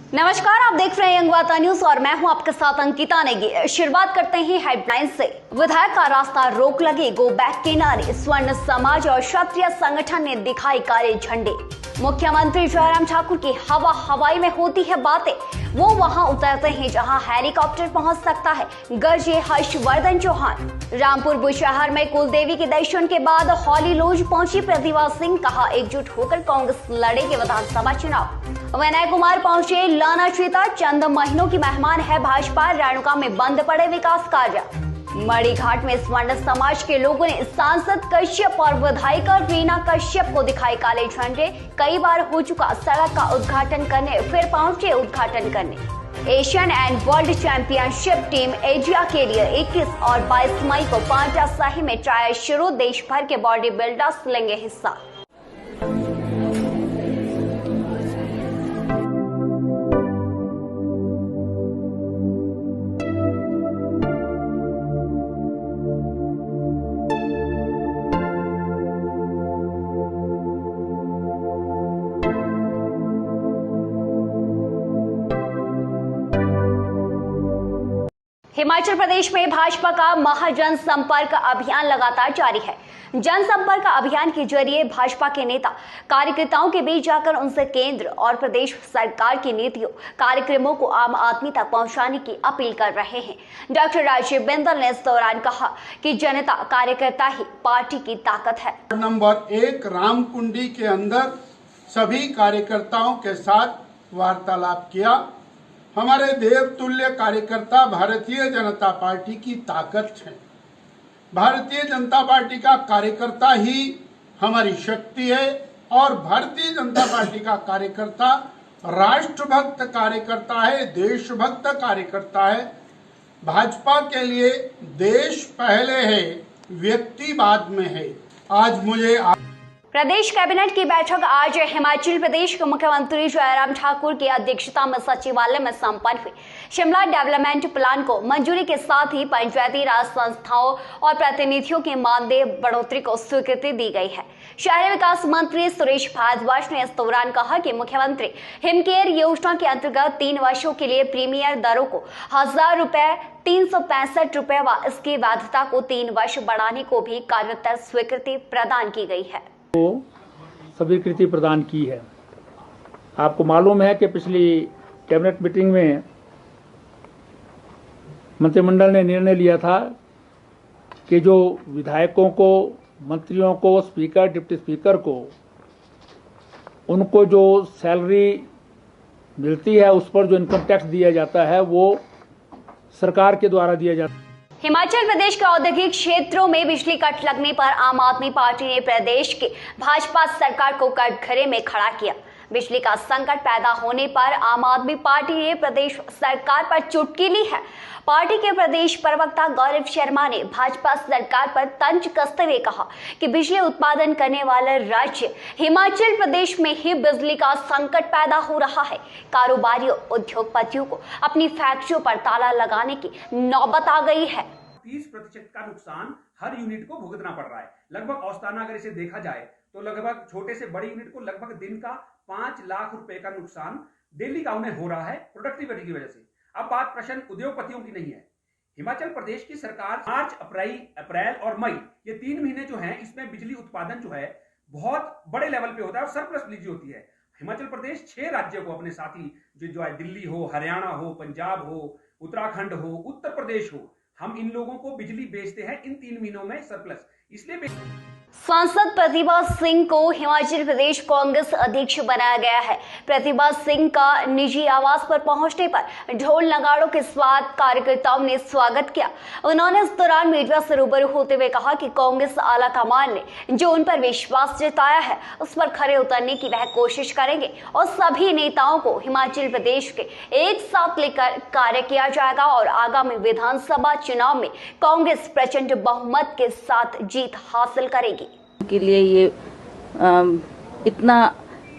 नमस्कार, आप देख रहे हैं यंग वार्ता न्यूज और मैं हूं आपके साथ अंकिता नेगी। शुरुआत करते हैं हेडलाइन से। विधायक का रास्ता रोक लगे, गो बैक के नारे। स्वर्ण समाज और क्षत्रिय संगठन ने दिखाई काले झंडे। मुख्यमंत्री जयराम ठाकुर की हवाई में होती है बातें, वो वहां उतरते हैं जहां हेलीकॉप्टर पहुंच सकता है, गरजे हर्षवर्धन चौहान। रामपुर बुशहर में कुलदेवी के दर्शन के बाद हॉली लॉज पहुंची प्रतिभा सिंह, कहा एकजुट होकर कांग्रेस लड़ेगी विधानसभा चुनाव। विनय कुमार पहुंचे लाना चीता, चंद महीनों की मेहमान है भाजपा, रेणुका में बंद पड़े विकास कार्य। मड़ी घाट में स्वर्ण समाज के लोगों ने सांसद कश्यप और विधायिका रीना कश्यप को दिखाए काले झंडे। कई बार हो चुका सड़क का उद्घाटन करने, फिर पहुंचे उद्घाटन करने। Asian and world championship team Asia के लिए 21 और 22 मई को पांवटा साहिब में ट्रायल शुरू, देश भर के बॉडी बिल्डर्स लेंगे हिस्सा। हिमाचल प्रदेश में भाजपा का महाजन संपर्क अभियान लगातार जारी है। जनसंपर्क अभियान के जरिए भाजपा के नेता कार्यकर्ताओं के बीच जाकर उनसे केंद्र और प्रदेश सरकार की नीतियों कार्यक्रमों को आम आदमी तक पहुंचाने की अपील कर रहे हैं। डॉक्टर राजीव बिंदल ने इस दौरान कहा कि जनता कार्यकर्ता ही पार्टी की ताकत है। नंबर 1 रामकुंडी के अंदर सभी कार्यकर्ताओं के साथ वार्तालाप किया। हमारे देवतुल्य कार्यकर्ता भारतीय जनता पार्टी की ताकत है। भारतीय जनता पार्टी का कार्यकर्ता ही हमारी शक्ति है और भारतीय जनता पार्टी का कार्यकर्ता राष्ट्रभक्त कार्यकर्ता है, देशभक्त कार्यकर्ता है। भाजपा के लिए देश पहले है, व्यक्ति बाद में है। आज मुझे प्रदेश कैबिनेट की बैठक आज हिमाचल प्रदेश के मुख्यमंत्री जयराम ठाकुर की अध्यक्षता में सचिवालय में संपन्न हुई। शिमला डेवलपमेंट प्लान को मंजूरी के साथ ही पंचायती राज संस्थाओं और प्रतिनिधियों के मानदेय बढ़ोतरी को स्वीकृति दी गई है। शहरी विकास मंत्री सुरेश भारद्वाज ने इस दौरान कहा कि मुख्यमंत्री हिमकेयर योजना के अंतर्गत 3 वर्षों के लिए प्रीमियर दरों को 1000 रुपए 365 रुपए व इसकी वैधता को 3 वर्ष बढ़ाने को भी कार्यतर स्वीकृति प्रदान की गई है। स्वीकृति प्रदान की है। आपको मालूम है कि पिछली कैबिनेट मीटिंग में मंत्रिमंडल ने निर्णय लिया था कि जो विधायकों को, मंत्रियों को, स्पीकर, डिप्टी स्पीकर को उनको जो सैलरी मिलती है उस पर जो इनकम टैक्स दिया जाता है वो सरकार के द्वारा दिया जाता है। हिमाचल प्रदेश के औद्योगिक क्षेत्रों में बिजली कट लगने पर आम आदमी पार्टी ने प्रदेश की भाजपा सरकार को कटघरे में खड़ा किया। बिजली का संकट पैदा होने पर आम आदमी पार्टी ने प्रदेश सरकार पर चुटकी ली है। पार्टी के प्रदेश प्रवक्ता गौरव शर्मा ने भाजपा सरकार पर तंज कसते हुए कहा कि बिजली उत्पादन करने वाला राज्य हिमाचल प्रदेश में ही बिजली का संकट पैदा हो रहा है। कारोबारियों, उद्योगपतियों को अपनी फैक्ट्रियों पर ताला लगाने की नौबत आ गई है। 30% का नुकसान हर यूनिट को भुगतना पड़ रहा है। लगभग औसताना अगर इसे देखा जाए तो लगभग छोटे से बड़ी यूनिट को लगभग दिन का 5 लाख रुपए का नुकसान डेली का उन्हें हो रहा है प्रोडक्टिविटी की वजह से। अब बात प्रश्न उद्योगपतियों की नहीं है। हिमाचल प्रदेश की सरकार मार्च, अप्रैल और मई ये 3 महीने जो हैं इसमें बिजली उत्पादन जो है बहुत बड़े लेवल पे होता है और सरप्लस बिजली होती है। हिमाचल प्रदेश 6 राज्यों को अपने साथी जो है दिल्ली हो, हरियाणा हो, पंजाब हो, उत्तराखंड हो, उत्तर प्रदेश हो, हम इन लोगों को बिजली बेचते हैं इन 3 महीनों में सरप्लस इसलिए। सांसद प्रतिभा सिंह को हिमाचल प्रदेश कांग्रेस अध्यक्ष बनाया गया है। प्रतिभा सिंह का निजी आवास पर पहुंचने पर ढोल नगाड़ों के साथ कार्यकर्ताओं ने स्वागत किया। उन्होंने इस दौरान मीडिया से रूबरू होते हुए कहा कि कांग्रेस आला कमान ने जो उन पर विश्वास जताया है उस पर खरे उतरने की वह कोशिश करेंगे और सभी नेताओं को हिमाचल प्रदेश के एक साथ लेकर कार्य किया जाएगा और आगामी विधानसभा चुनाव में कांग्रेस प्रचंड बहुमत के साथ जीत हासिल करेगी। के लिए ये इतना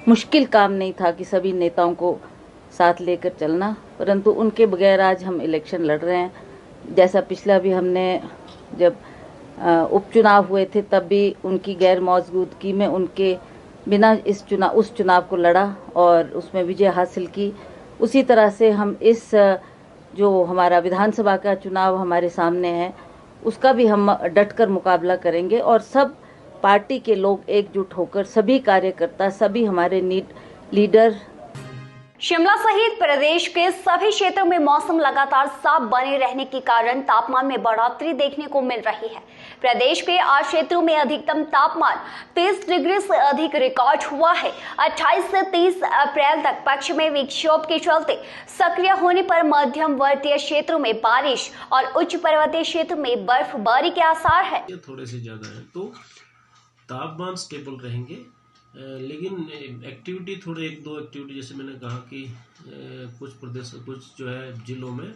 मुश्किल काम नहीं था कि सभी नेताओं को साथ लेकर चलना, परंतु उनके बगैर आज हम इलेक्शन लड़ रहे हैं। जैसा पिछला भी हमने जब उपचुनाव हुए थे तब भी उनकी गैर मौजूदगी में उनके बिना उस चुनाव को लड़ा और उसमें विजय हासिल की उसी तरह से हम इस जो हमारा विधानसभा का चुनाव हमारे सामने है उसका भी हम डटकर मुकाबला करेंगे और सब पार्टी के लोग एकजुट होकर, सभी कार्यकर्ता, सभी हमारे लीडर। शिमला सहित प्रदेश के सभी क्षेत्रों में मौसम लगातार साफ बने रहने के कारण तापमान में बढ़ोतरी देखने को मिल रही है। प्रदेश के 8 क्षेत्रों में अधिकतम तापमान 30 डिग्री से अधिक रिकॉर्ड हुआ है। 28 से 30 अप्रैल तक पश्चिमी विक्षोभ के चलते सक्रिय होने पर मध्यवर्तीय क्षेत्रों में बारिश और उच्च पर्वतीय क्षेत्र में बर्फबारी के आसार है। थोड़े से ज्यादा है तो तापमान स्टेबल रहेंगे, लेकिन एक्टिविटी थोड़े 1-2 एक्टिविटी जैसे मैंने कहा कि कुछ प्रदेश, कुछ जो है जिलों में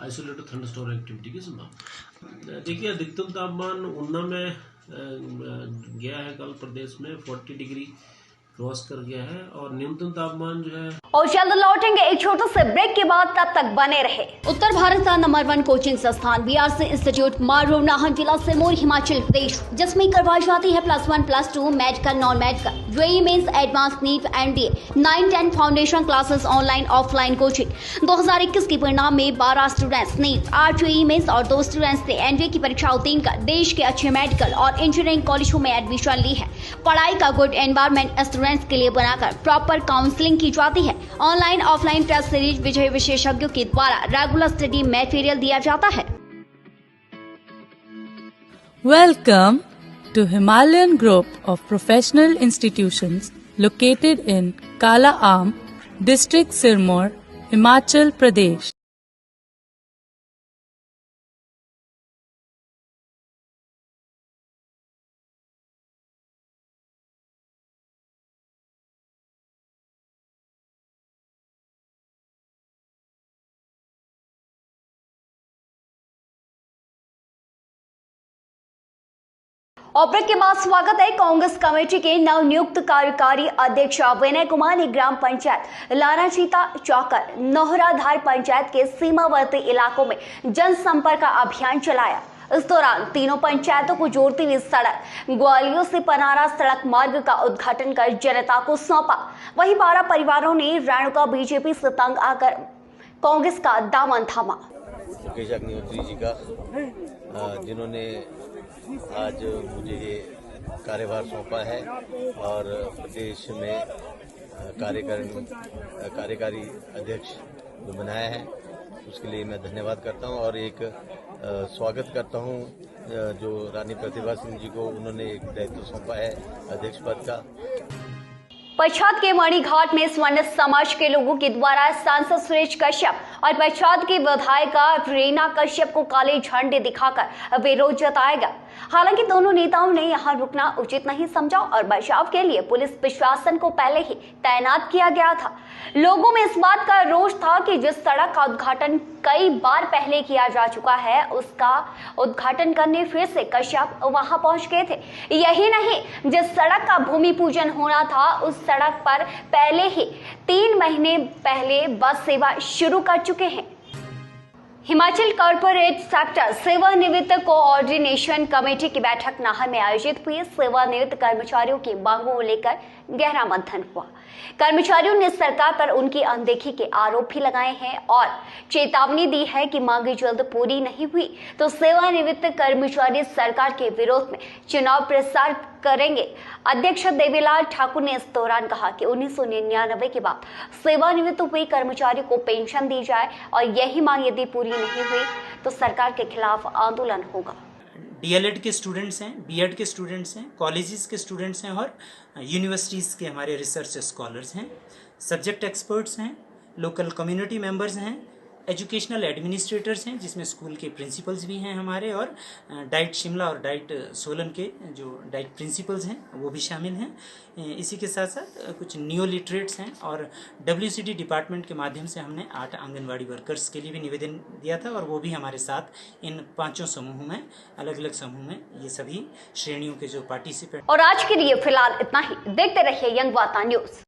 आइसोलेटेड थंडरस्टॉर्म एक्टिविटी की संभावना। देखिए अधिकतम तापमान ऊना में गया है कल प्रदेश में 40 डिग्री क्रॉस कर गया है और न्यूनतम तापमान जो है। और जल्द लौटेंगे एक छोटे से ब्रेक के बाद, तब तक बने रहे। उत्तर भारत का नंबर 1 कोचिंग संस्थान बीआरसी इंस्टीट्यूट मारू नाहन जिला सिरमौर हिमाचल प्रदेश, जिसमें करवाई जाती है +1 +2 medical non medical JEE mains advance NEET NDA 9-10 foundation classes online offline coaching. 2021 के परिणाम में 12 स्टूडेंट्स नीट 8 जेईई मेंस और 2 स्टूडेंट्स ने एनडीए की परीक्षा उत्तीर्ण कर देश के अच्छे मेडिकल और इंजीनियरिंग कॉलेजों में एडमिशन ली है। पढ़ाई का गुड एनवायरमेंट स्टूडेंट्स के लिए बनाकर प्रॉपर काउंसलिंग की जाती है। ऑनलाइन ऑफलाइन टेस्ट सीरीज विजय विशेषज्ञों के द्वारा रेगुलर स्टडी मटेरियल दिया जाता है। Welcome to Himalayan Group of Professional Institutions located in Kala Aam, District Sirmaur, Himachal Pradesh. और ब्रेक के बाद स्वागत है। कांग्रेस कमेटी के नवनियुक्त कार्यकारी अध्यक्ष विनय कुमार ने ग्राम पंचायत लानाचीता चौकर नोहराधार पंचायत के सीमावर्ती इलाकों में जनसंपर्क अभियान चलाया। इस दौरान तीनों पंचायतों को जोड़ती हुई सड़क ग्वालियर से पनारा सड़क मार्ग का उद्घाटन कर जनता को सौंपा। वहीं 12 परिवारों ने रेणुका बीजेपी से तंग आकर कांग्रेस का दामन थामा। मुकेश अग्निहोत्री जी का जिन्होंने आज मुझे ये कार्यभार सौंपा है और प्रदेश में कार्यकारी अध्यक्ष जो बनाया है उसके लिए मैं धन्यवाद करता हूं और एक स्वागत करता हूं जो रानी प्रतिभा सिंह जी को उन्होंने एक दायित्व सौंपा है अध्यक्ष पद का। पच्छाद के मणिघाट में स्वर्ण समाज के लोगों के द्वारा सांसद सुरेश कश्यप और पच्छाद की विधायिका रीना कश्यप को काले झंडे दिखाकर विरोध जताया गया। हालांकि दोनों नेताओं ने यहां रुकना उचित नहीं समझा और बचाव के लिए पुलिस प्रशासन को पहले ही तैनात किया गया था। लोगों में इस बात का रोष था कि जिस सड़क का उद्घाटन कई बार पहले किया जा चुका है उसका उद्घाटन करने फिर से कश्यप वहां पहुंच गए थे। यही नहीं, जिस सड़क का भूमि पूजन होना था उस सड़क पर पहले ही 3 महीने पहले बस सेवा शुरू कर चुके हैं। हिमाचल कॉर्पोरेट सेक्टर सेवानिवृत्त कोऑर्डिनेशन कमेटी की बैठक नाहन में आयोजित हुई। सेवानिवृत्त कर्मचारियों की मांगों को लेकर गहरा मंथन हुआ। कर्मचारियों ने सरकार पर उनकी अनदेखी के आरोप भी लगाए हैं और चेतावनी दी है कि मांगे जल्द पूरी नहीं हुई तो सेवानिवृत्त कर्मचारी सरकार के विरोध में चुनाव प्रचार करेंगे। अध्यक्ष देवीलाल ठाकुर ने इस दौरान कहा कि 1999 के बाद सेवानिवृत्त हुए कर्मचारियों को पेंशन दी जाए और यही मांग यदि पूरी नहीं हुई तो सरकार के खिलाफ आंदोलन होगा। डीएलएड के स्टूडेंट्स हैं, बीएड के स्टूडेंट्स हैं, कॉलेजेस के स्टूडेंट्स हैं और यूनिवर्सिटीज़ के हमारे रिसर्च स्कॉलर्स हैं, सब्जेक्ट एक्सपर्ट्स हैं, लोकल कम्युनिटी मेंबर्स हैं, एजुकेशनल एडमिनिस्ट्रेटर्स हैं जिसमें स्कूल के प्रिंसिपल्स भी हैं हमारे और डाइट शिमला और डाइट सोलन के जो डाइट प्रिंसिपल्स हैं वो भी शामिल हैं। इसी के साथ साथ कुछ न्यू लिटरेट्स हैं और WCD डिपार्टमेंट के माध्यम से हमने 8 आंगनवाड़ी वर्कर्स के लिए भी निवेदन दिया था और वो भी हमारे साथ इन 5 समूहों में, अलग अलग समूह में ये सभी श्रेणियों के जो पार्टिसिपेंट। और आज के लिए फिलहाल इतना ही। देखते रहिए यंग वार्ता न्यूज।